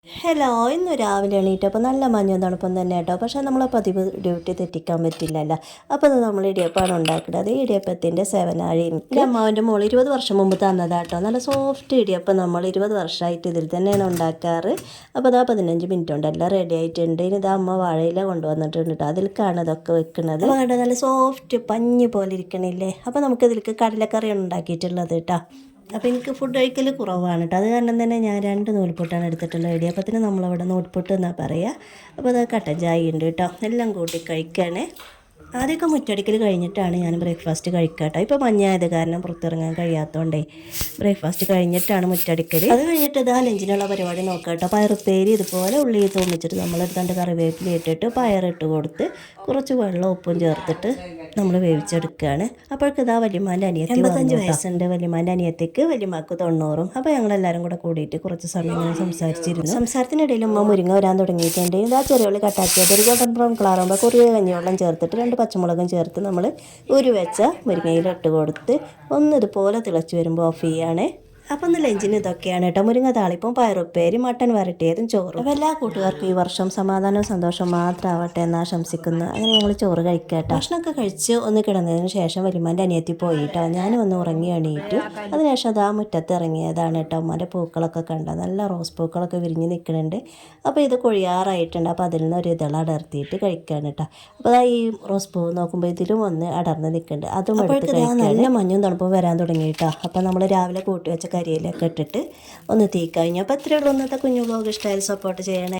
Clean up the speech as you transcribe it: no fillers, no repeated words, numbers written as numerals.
Hello, ഇന്ന് രാവിലെ എണീറ്റപ്പോൾ നല്ല മഞ്ഞും തണുപ്പം തന്നെ കേട്ടോ. പക്ഷേ നമ്മളെ പതിവ് ഡ്യൂട്ടി തെറ്റിക്കാൻ പറ്റില്ലല്ലോ. അപ്പോൾ അത് നമ്മൾ ഇടിയപ്പമാണ് ഉണ്ടാക്കുന്നത്. ഇടിയപ്പത്തിൻ്റെ സേവനാഴി എൻ്റെ അമ്മാവൻ്റെ മോൾ 20 വർഷം മുമ്പ് തന്നതാട്ടോ. നല്ല സോഫ്റ്റ് ഇടിയപ്പം നമ്മൾ 20 വർഷമായിട്ട് ഇതിൽ തന്നെയാണ് ഉണ്ടാക്കാറ്. അപ്പോൾ അതാ 15 മിനിറ്റ് കൊണ്ട് എല്ലാം റെഡി ആയിട്ടുണ്ട്. ഇനി ഇതാ അമ്മ വാഴയില കൊണ്ടുവന്നിട്ടുണ്ട് കേട്ടോ. അതിലേക്കാണ് ഇതൊക്കെ വെക്കുന്നത്. അപ്പോൾ കണ്ടോ, നല്ല സോഫ്റ്റ് പഞ്ഞ് പോലെ ഇരിക്കണില്ലേ. അപ്പോൾ നമുക്കിതിലേക്ക് കടലക്കറിയാണ് ഉണ്ടാക്കിയിട്ടുള്ളത് കേട്ടോ. അപ്പോൾ എനിക്ക് ഫുഡ് കഴിക്കൽ കുറവാണ് കേട്ടോ. അത് കാരണം തന്നെ ഞാൻ 2 നൂൽപുട്ടാണ് എടുത്തിട്ടുള്ളത്. ഇടിയപ്പത്തിന് നമ്മളവിടെ നൂൽപുട്ട് എന്നാണ് പറയുക. അപ്പോൾ അത് കട്ടൻ ചായ ഉണ്ട് കേട്ടോ. എല്ലാം കൂട്ടി കഴിക്കുകയാണ്. ആദ്യമൊക്കെ മുറ്റടിക്കൽ കഴിഞ്ഞിട്ടാണ് ഞാൻ ബ്രേക്ക്ഫാസ്റ്റ് കഴിക്കുക കേട്ടോ. ഇപ്പോൾ മഞ്ഞായത് കാരണം പുറത്തിറങ്ങാൻ കഴിയാത്തതുകൊണ്ടേ ബ്രേക്ക്ഫാസ്റ്റ് കഴിഞ്ഞിട്ടാണ് മുറ്റടിക്കൽ. അത് കഴിഞ്ഞിട്ട് ഇതാ ലഞ്ചിനുള്ള പരിപാടി നോക്കാം കേട്ടോ. പയറുപ്പേരി ഇതുപോലെ ഉള്ളി തോന്നിച്ചിട്ട് നമ്മളെടുത്താണ്ട് കറിവേപ്പില ഇട്ടിട്ട് പയറിട്ട് കൊടുത്ത് കുറച്ച് വെള്ളം ഉപ്പും ചേർത്തിട്ട് നമ്മൾ വേവിച്ചെടുക്കുകയാണ്. അപ്പോഴേക്ക് ഇതാ വല്യമ്മാൻ്റെ അനിയത്തി 85 വയസ്സുണ്ട്. വല്യമ്മാൻ്റെ അനിയത്തിക്ക് വല്യമ്മക്ക് 90. അപ്പോൾ ഞങ്ങളെല്ലാവരും കൂടെ കൂടിയിട്ട് കുറച്ച് സമയം ഇങ്ങനെ സംസാരിച്ചിരുന്നു. സംസാരത്തിനിടയിൽ ഉമ്മ മുരിങ്ങ വരാൻ തുടങ്ങിയിട്ടുണ്ട്. ഇതാ ചെറിയുള്ളി കട്ടാക്കിയത് ഒരു ഗോൾഡൻ ബ്രൗൺ കളറാകുമ്പോൾ കുറേ കഞ്ഞിവെള്ളം ചേർത്തിട്ട് 2 പച്ചമുളകും ചേർത്ത് നമ്മൾ വെച്ച മുരിങ്ങയിലിട്ട് കൊടുത്ത് ഇതുപോലെ തിളച്ച് വരുമ്പോൾ ഓഫ് ചെയ്യുകയാണ്. അപ്പം ഒന്ന് ലഞ്ചിന് ഇതൊക്കെയാണ് കേട്ടോ. മുരിങ്ങ താളിപ്പും പയറുപ്പേരി മട്ടൻ വരട്ടിയതും ചോറും. അപ്പോൾ എല്ലാ കൂട്ടുകാർക്കും ഈ വർഷം സമാധാനവും സന്തോഷം മാത്രമാവട്ടെ എന്ന് ആശംസിക്കുന്നു. അങ്ങനെ ഞങ്ങൾ ചോറ് കഴിക്കട്ടോ. ഭക്ഷണമൊക്കെ കഴിച്ച് ഒന്ന് കിടന്നതിന് ശേഷം വലിയമ്മാൻ്റെ അനിയത്തി പോയിട്ടോ. ഞാനും ഒന്ന് ഉറങ്ങി എണീറ്റു. അതിനുശേഷം അത് ആ മുറ്റത്ത് ഇറങ്ങിയതാണ് കേട്ടോ. ഉമ്മാൻ്റെ പൂക്കളൊക്കെ കണ്ട നല്ല റോസ് പൂക്കളൊക്കെ വിരിഞ്ഞ് നിൽക്കുന്നുണ്ട്. അപ്പോൾ ഇത് കൊഴിയാറായിട്ടുണ്ട്. അപ്പോൾ അതിൽ നിന്ന് ഒരു ഇതള അടർത്തിയിട്ട് കഴിക്കുകയാണ് കേട്ടോ. അപ്പോൾ അതാ ഈ റോസ് പൂ നോക്കുമ്പോൾ ഇതിലും ഒന്ന് അടർന്ന് നിൽക്കുന്നുണ്ട്. അതും എടുത്ത് കഴിക്കാൻ നല്ല മഞ്ഞും തണുപ്പും വരാൻ തുടങ്ങി കേട്ടോ. അപ്പോൾ നമ്മൾ രാവിലെ കൂട്ടി വെച്ച കരിയിലൊക്കെ ഇട്ടിട്ട് ഒന്ന് തീ കഴിഞ്ഞു. അപ്പോൾ ഇത്രയേ ഉള്ളൂ ഇന്നത്തെ കുഞ്ഞു വ്ലോഗ്. ഇഷ്ടമായാലും സപ്പോർട്ട് ചെയ്യണേ.